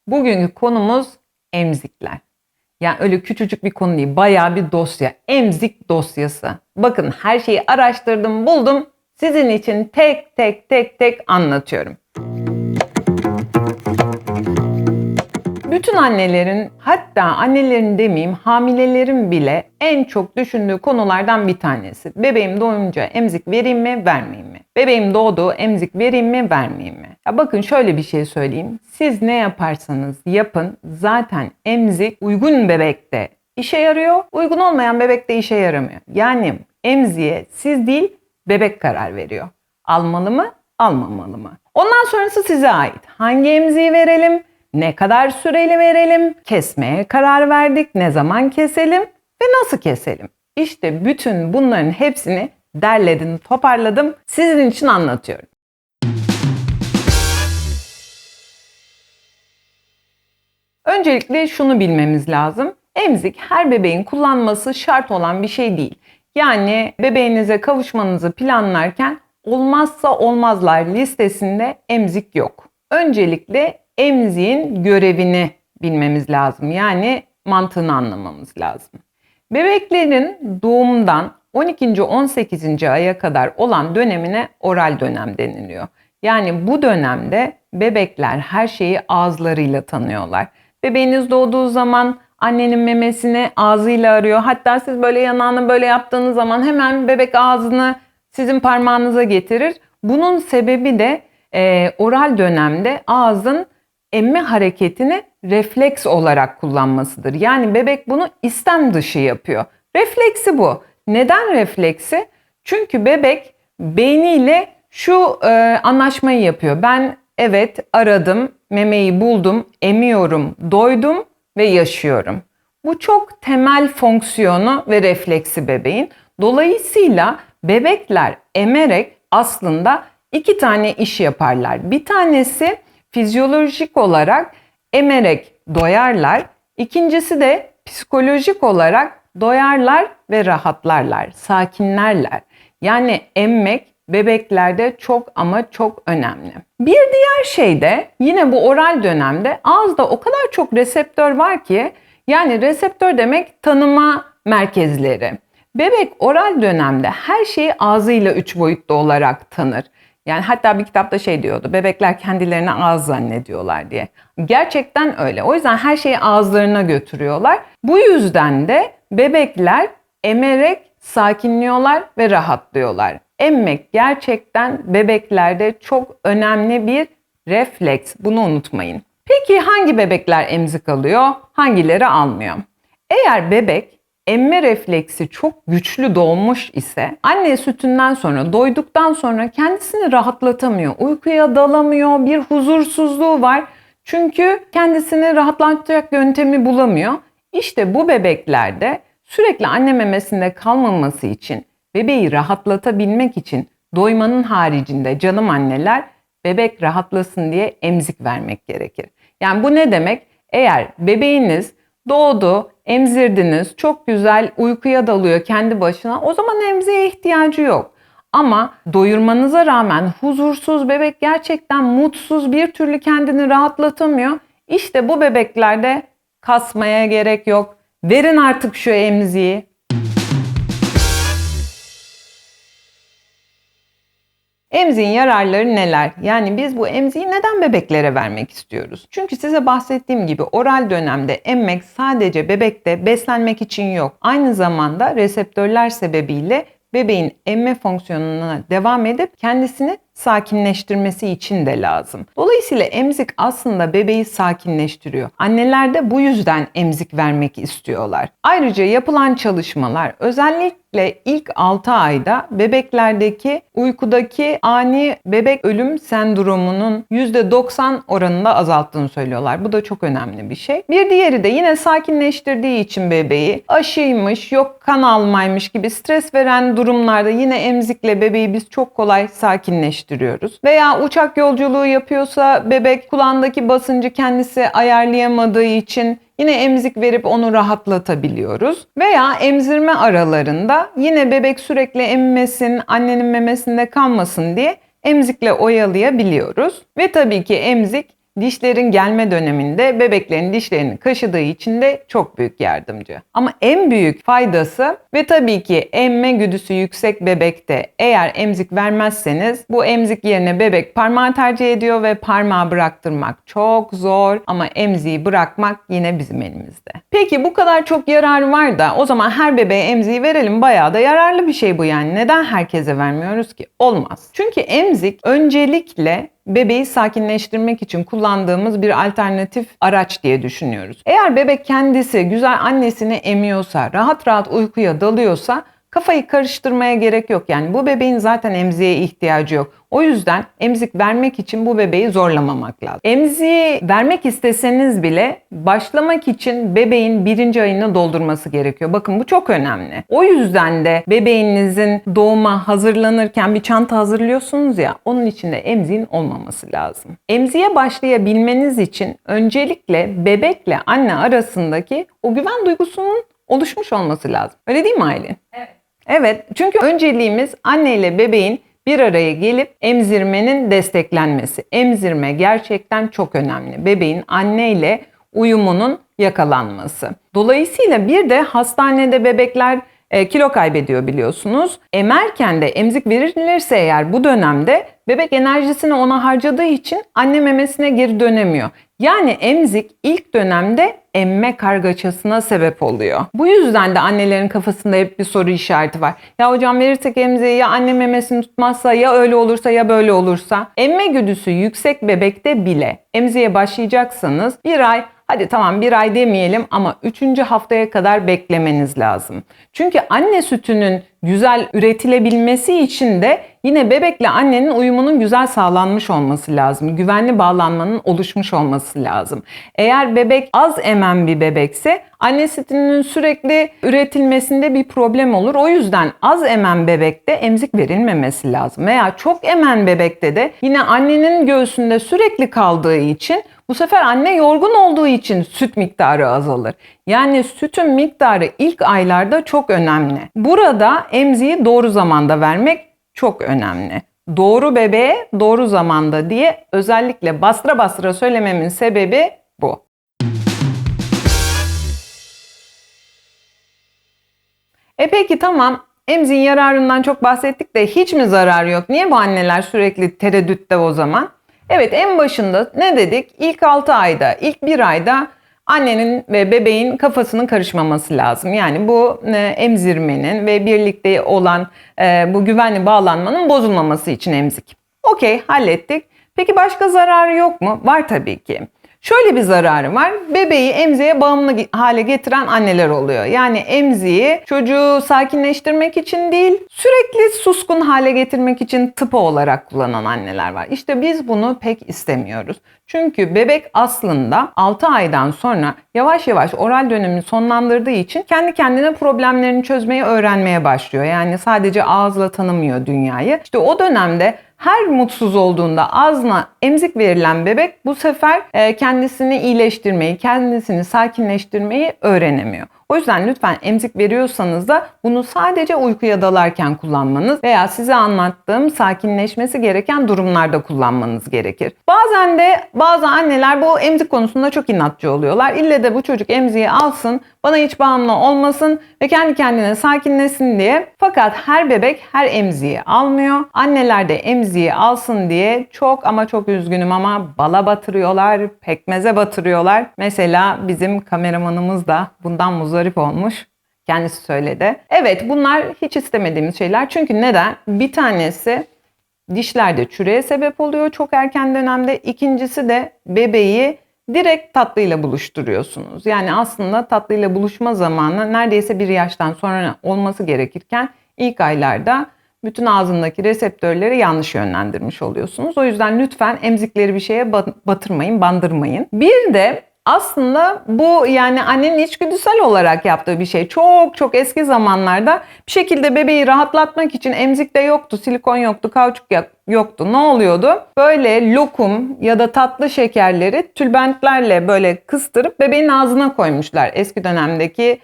Bugünkü konumuz emzikler. Yani öyle küçücük bir konu değil, bayağı bir dosya. Emzik dosyası. Bakın her şeyi araştırdım, buldum. Sizin için tek tek anlatıyorum. Bütün annelerin, hatta annelerin demeyeyim, hamilelerin bile en çok düşündüğü konulardan bir tanesi. Bebeğim doğunca emzik vereyim mi, vermeyeyim mi? Bebeğim doğdu, emzik vereyim mi, vermeyeyim mi? Ya bakın şöyle bir şey söyleyeyim. Siz ne yaparsanız yapın, zaten emzik uygun bebekte işe yarıyor, uygun olmayan bebekte işe yaramıyor. Yani emziğe siz değil, bebek karar veriyor. Almalı mı, almamalı mı? Ondan sonrası size ait. Hangi emziği verelim? Ne kadar süreli verelim? Kesmeye karar verdik. Ne zaman keselim? Ve nasıl keselim? İşte bütün bunların hepsini derledim, toparladım. Sizin için anlatıyorum. Öncelikle şunu bilmemiz lazım. Emzik her bebeğin kullanması şart olan bir şey değil. Yani bebeğinize kavuşmanızı planlarken olmazsa olmazlar listesinde emzik yok. Öncelikle emziğin görevini bilmemiz lazım. Yani mantığını anlamamız lazım. Bebeklerin doğumdan 12. 18. aya kadar olan dönemine oral dönem deniliyor. Yani bu dönemde bebekler her şeyi ağızlarıyla tanıyorlar. Bebeğiniz doğduğu zaman annenin memesini ağzıyla arıyor. Hatta siz böyle yanağını böyle yaptığınız zaman hemen bebek ağzını sizin parmağınıza getirir. Bunun sebebi de oral dönemde ağzın emme hareketini refleks olarak kullanmasıdır. Yani bebek bunu istem dışı yapıyor. Refleksi bu. Neden refleksi? Çünkü bebek beyniyle şu anlaşmayı yapıyor. Ben evet aradım, memeyi buldum, emiyorum, doydum ve yaşıyorum. Bu çok temel fonksiyonu ve refleksi bebeğin. Dolayısıyla bebekler emerek aslında iki tane iş yaparlar. Bir tanesi fizyolojik olarak emerek doyarlar. İkincisi de psikolojik olarak doyarlar ve rahatlarlar, sakinlerler. Yani emmek bebeklerde çok ama çok önemli. Bir diğer şey de yine bu oral dönemde ağızda o kadar çok reseptör var ki, yani reseptör demek tanıma merkezleri. Bebek oral dönemde her şeyi ağzıyla 3 boyutlu olarak tanır. Yani hatta bir kitapta şey diyordu, bebekler kendilerini ağız zannediyorlar diye. Gerçekten öyle. O yüzden her şeyi ağızlarına götürüyorlar. Bu yüzden de bebekler emerek sakinliyorlar ve rahatlıyorlar. Emmek gerçekten bebeklerde çok önemli bir refleks. Bunu unutmayın. Peki hangi bebekler emzik alıyor, hangileri almıyor? Eğer bebek emme refleksi çok güçlü doğmuş ise anne sütünden sonra, doyduktan sonra kendisini rahatlatamıyor, uykuya dalamıyor, bir huzursuzluğu var. Çünkü kendisini rahatlatacak yöntemi bulamıyor. İşte bu bebeklerde sürekli anne memesinde kalmaması için, bebeği rahatlatabilmek için doymanın haricinde canım anneler bebek rahatlasın diye emzik vermek gerekir. Yani bu ne demek? Eğer bebeğiniz doğdu, emzirdiniz, çok güzel uykuya dalıyor kendi başına, o zaman emziğe ihtiyacı yok. Ama doyurmanıza rağmen huzursuz bebek, gerçekten mutsuz, bir türlü kendini rahatlatamıyor. İşte bu bebeklerde kasmaya gerek yok. Verin artık şu emziği. Emziğin yararları neler? Yani biz bu emziği neden bebeklere vermek istiyoruz? Çünkü size bahsettiğim gibi oral dönemde emmek sadece bebekte beslenmek için yok. Aynı zamanda reseptörler sebebiyle bebeğin emme fonksiyonuna devam edip kendisini sakinleştirmesi için de lazım. Dolayısıyla emzik aslında bebeği sakinleştiriyor. Anneler de bu yüzden emzik vermek istiyorlar. Ayrıca yapılan çalışmalar özellikle ilk 6 ayda bebeklerdeki uykudaki ani bebek ölüm sendromunun %90 oranında azalttığını söylüyorlar. Bu da çok önemli bir şey. Bir diğeri de yine sakinleştirdiği için bebeği, aşıymış, yok kan almaymış gibi stres veren durumlarda yine emzikle bebeği biz çok kolay sakinleştiriyoruz. Veya uçak yolculuğu yapıyorsa bebek kulağındaki basıncı kendisi ayarlayamadığı için yine emzik verip onu rahatlatabiliyoruz. Veya emzirme aralarında yine bebek sürekli emmesin, annenin memesinde kalmasın diye emzikle oyalayabiliyoruz. Ve tabii ki emzik dişlerin gelme döneminde bebeklerin dişlerini kaşıdığı için de çok büyük yardımcı. Ama en büyük faydası ve tabii ki emme güdüsü yüksek bebekte eğer emzik vermezseniz bu emzik yerine bebek parmağı tercih ediyor ve parmağı bıraktırmak çok zor ama emziği bırakmak yine bizim elimizde. Peki bu kadar çok yararı var da o zaman her bebeğe emziği verelim, bayağı da yararlı bir şey bu yani. Neden herkese vermiyoruz ki? Olmaz. Çünkü emzik öncelikle bebeği sakinleştirmek için kullandığımız bir alternatif araç diye düşünüyoruz. Eğer bebek kendisi güzel annesini emiyorsa, rahat rahat uykuya dalıyorsa kafayı karıştırmaya gerek yok. Yani bu bebeğin zaten emziğe ihtiyacı yok. O yüzden emzik vermek için bu bebeği zorlamamak lazım. Emziği vermek isteseniz bile başlamak için bebeğin 1. ayını doldurması gerekiyor. Bakın bu çok önemli. O yüzden de bebeğinizin doğuma hazırlanırken bir çanta hazırlıyorsunuz ya, onun içinde emziğin olmaması lazım. Emziğe başlayabilmeniz için öncelikle bebekle anne arasındaki o güven duygusunun oluşmuş olması lazım. Öyle değil mi Aylin? Evet. Evet, çünkü önceliğimiz anne ile bebeğin bir araya gelip emzirmenin desteklenmesi. Emzirme gerçekten çok önemli. Bebeğin anne ile uyumunun yakalanması. Dolayısıyla bir de hastanede bebekler kilo kaybediyor biliyorsunuz. Emerken de emzik verilirse eğer bu dönemde bebek enerjisini ona harcadığı için anne memesine geri dönemiyor. Yani emzik ilk dönemde emme kargaşasına sebep oluyor. Bu yüzden de annelerin kafasında hep bir soru işareti var. Ya hocam verirsek emziği ya anne memesini tutmazsa ya öyle olursa ya böyle olursa. Emme güdüsü yüksek bebekte bile emziğe başlayacaksanız 1 ay, hadi tamam 1 ay demeyelim ama 3. haftaya kadar beklemeniz lazım. Çünkü anne sütünün güzel üretilebilmesi için de yine bebekle annenin uyumunun güzel sağlanmış olması lazım. Güvenli bağlanmanın oluşmuş olması lazım. Eğer bebek az emen bir bebekse anne sütünün sürekli üretilmesinde bir problem olur. O yüzden az emen bebekte emzik verilmemesi lazım. Veya çok emen bebekte de yine annenin göğsünde sürekli kaldığı için bu sefer anne yorgun olduğu için süt miktarı azalır. Yani sütün miktarı ilk aylarda çok önemli. Burada emziği doğru zamanda vermek çok önemli. Doğru bebeğe doğru zamanda diye özellikle bastıra bastıra söylememin sebebi bu. Peki tamam, emziğin yararından çok bahsettik de hiç mi zararı yok? Niye bu anneler sürekli tereddütte o zaman? Evet, en başında ne dedik? İlk 6 ayda, ilk 1 ayda annenin ve bebeğin kafasının karışmaması lazım. Yani bu emzirmenin ve birlikte olan bu güvenli bağlanmanın bozulmaması için emzik. Okey, hallettik. Peki başka zararı yok mu? Var tabii ki. Şöyle bir zararı var. Bebeği emziğe bağımlı hale getiren anneler oluyor. Yani emziği çocuğu sakinleştirmek için değil, sürekli suskun hale getirmek için tıpa olarak kullanan anneler var. İşte biz bunu pek istemiyoruz. Çünkü bebek aslında 6 aydan sonra yavaş yavaş oral dönemini sonlandırdığı için kendi kendine problemlerini çözmeyi öğrenmeye başlıyor. Yani sadece ağızla tanımıyor dünyayı. İşte o dönemde her mutsuz olduğunda ağzına emzik verilen bebek bu sefer kendisini iyileştirmeyi, kendisini sakinleştirmeyi öğrenemiyor. O yüzden lütfen emzik veriyorsanız da bunu sadece uykuya dalarken kullanmanız veya size anlattığım sakinleşmesi gereken durumlarda kullanmanız gerekir. Bazen de bazı anneler bu emzik konusunda çok inatçı oluyorlar. İlle de bu çocuk emziği alsın, bana hiç bağımlı olmasın ve kendi kendine sakinleşsin diye. Fakat her bebek her emziği almıyor. Anneler de emziği alsın diye çok ama çok üzgünüm ama bala batırıyorlar, pekmeze batırıyorlar. Mesela bizim kameramanımız da bundan muzdarip olmuş. Kendisi söyledi. Evet, bunlar hiç istemediğimiz şeyler. Çünkü neden? Bir tanesi dişlerde çürüğe sebep oluyor çok erken dönemde. İkincisi de bebeği direkt tatlıyla buluşturuyorsunuz. Yani aslında tatlıyla buluşma zamanı neredeyse 1 yaştan sonra olması gerekirken ilk aylarda bütün ağzındaki reseptörleri yanlış yönlendirmiş oluyorsunuz. O yüzden lütfen emzikleri bir şeye batırmayın, bandırmayın. Bir de aslında bu yani annenin içgüdüsel olarak yaptığı bir şey. Çok çok eski zamanlarda bir şekilde bebeği rahatlatmak için emzik de yoktu, silikon yoktu, kauçuk yoktu. Ne oluyordu? Böyle lokum ya da tatlı şekerleri tülbentlerle böyle kıstırıp bebeğin ağzına koymuşlar eski dönemdeki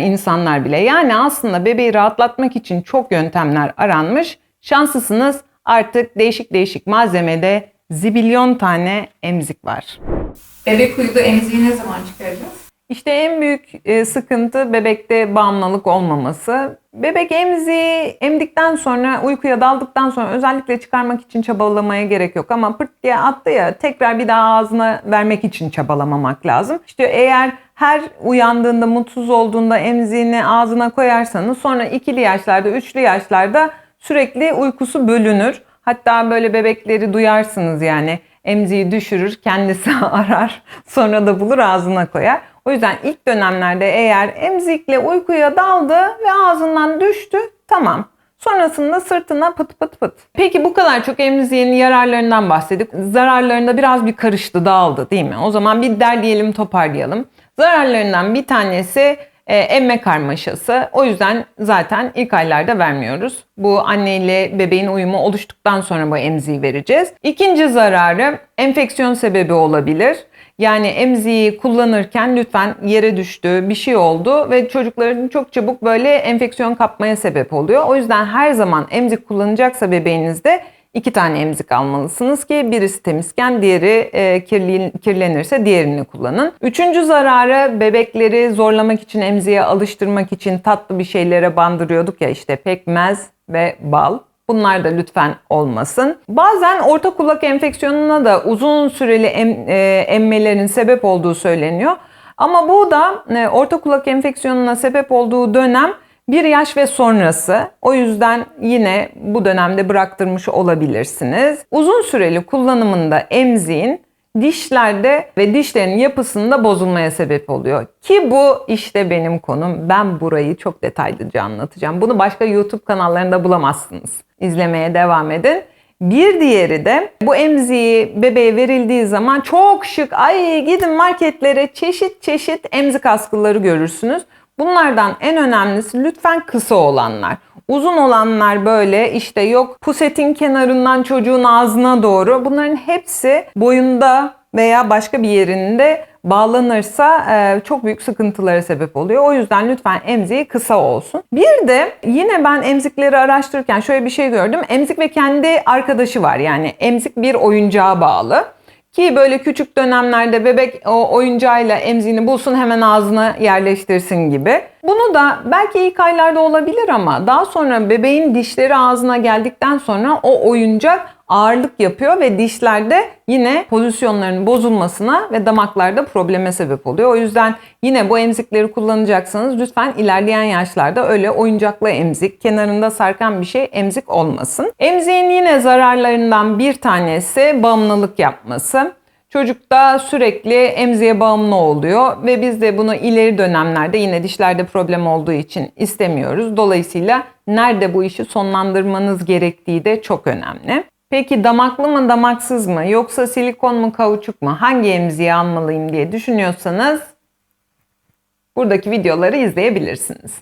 insanlar bile. Yani aslında bebeği rahatlatmak için çok yöntemler aranmış. Şanslısınız, artık değişik değişik malzemede zibilyon tane emzik var. Bebek uyudu emziği ne zaman çıkaracağız? İşte en büyük sıkıntı bebekte bağımlılık olmaması. Bebek emziği emdikten sonra, uykuya daldıktan sonra özellikle çıkarmak için çabalamaya gerek yok. Ama pırt diye attı ya, tekrar bir daha ağzına vermek için çabalamamak lazım. İşte eğer her uyandığında, mutsuz olduğunda emziğini ağzına koyarsanız sonra 2'li yaşlarda, 3'lü yaşlarda sürekli uykusu bölünür. Hatta böyle bebekleri duyarsınız yani. Emziği düşürür, kendisi arar, sonra da bulur ağzına koyar. O yüzden ilk dönemlerde eğer emzikle uykuya daldı ve ağzından düştü, tamam. Sonrasında sırtına pıt pıt pıt. Peki bu kadar çok emziğin yararlarından bahsettik. Zararlarında biraz bir karıştı, dağıldı değil mi? O zaman bir derleyelim, toparlayalım. Zararlarından bir tanesi emme karmaşası. O yüzden zaten ilk aylarda vermiyoruz. Bu anne ile bebeğin uyumu oluştuktan sonra bu emziği vereceğiz. İkinci zararı enfeksiyon sebebi olabilir. Yani emziği kullanırken lütfen yere düştü, bir şey oldu ve çocukların çok çabuk böyle enfeksiyon kapmaya sebep oluyor. O yüzden her zaman emzik kullanacaksa bebeğinizde 2 tane emzik almalısınız ki birisi temizken diğeri kirlenirse diğerini kullanın. Üçüncü zararı, bebekleri zorlamak için, emziğe alıştırmak için tatlı bir şeylere bandırıyorduk ya, işte pekmez ve bal. Bunlar da lütfen olmasın. Bazen orta kulak enfeksiyonuna da uzun süreli emmelerin sebep olduğu söyleniyor. Ama bu da orta kulak enfeksiyonuna sebep olduğu dönem 1 yaş ve sonrası. O yüzden yine bu dönemde bıraktırmış olabilirsiniz. Uzun süreli kullanımında emziğin dişlerde ve dişlerin yapısında bozulmaya sebep oluyor. Ki bu işte benim konum. Ben burayı çok detaylıca anlatacağım. Bunu başka YouTube kanallarında bulamazsınız. İzlemeye devam edin. Bir diğeri de bu emziği bebeğe verildiği zaman çok şık, ay gidin marketlere çeşit çeşit emzik askıları görürsünüz. Bunlardan en önemlisi lütfen kısa olanlar. Uzun olanlar böyle işte yok pusetin kenarından çocuğun ağzına doğru. Bunların hepsi boyunda veya başka bir yerinde bağlanırsa çok büyük sıkıntılara sebep oluyor. O yüzden lütfen emziği kısa olsun. Bir de yine ben emzikleri araştırırken şöyle bir şey gördüm. Emzik ve kendi arkadaşı var. Yani emzik bir oyuncağa bağlı. Ki böyle küçük dönemlerde bebek o oyuncağıyla emziğini bulsun, hemen ağzına yerleştirsin gibi. Bunu da belki ilk aylarda olabilir ama daha sonra bebeğin dişleri ağzına geldikten sonra o oyuncak ağırlık yapıyor ve dişlerde yine pozisyonlarının bozulmasına ve damaklarda probleme sebep oluyor. O yüzden yine bu emzikleri kullanacaksanız lütfen ilerleyen yaşlarda öyle oyuncaklı emzik, kenarında sarkan bir şey emzik olmasın. Emziğin yine zararlarından bir tanesi bağımlılık yapması. Çocukta sürekli emziğe bağımlı oluyor ve biz de bunu ileri dönemlerde yine dişlerde problem olduğu için istemiyoruz. Dolayısıyla nerede bu işi sonlandırmanız gerektiği de çok önemli. Peki damaklı mı damaksız mı yoksa silikon mu kauçuk mu hangi emziği almalıyım diye düşünüyorsanız buradaki videoları izleyebilirsiniz.